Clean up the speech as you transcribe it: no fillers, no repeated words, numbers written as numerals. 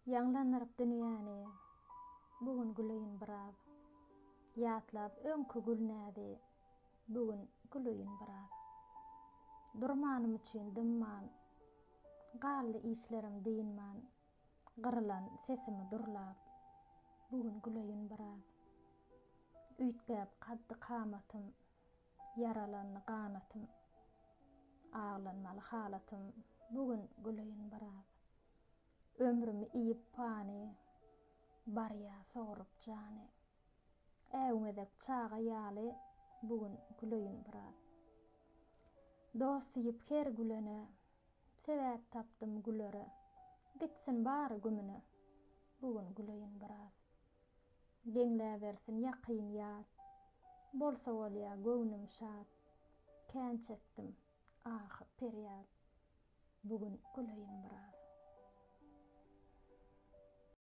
Yanlanırıp dünyany bugün güleyin biraz. Ýatlap öňkü gülnädi bugün güleyin biraz. Durmanym üçin dymman, galdy işlerim diýinman. Gyrylan sesimi durlap bugün güleyin biraz. Üýtgäp gaddy kamatym, yaralanny ganatym, aglanmaly halatym bugün güleyin biraz. Ömrümi iýip pany, barýa sogurup jany. Äwmedek çaga ýaly bugün güleyin biraz. Dost diýip her gülene, sebäp tapdym gülere. Gitsin bary gümüne, bugün güleyin biraz. Geňläbersin ýakyn ýat, bolsa bolýa göwnüm şat. Kän çekdim, ahy perýat, bugün güleyin biraz.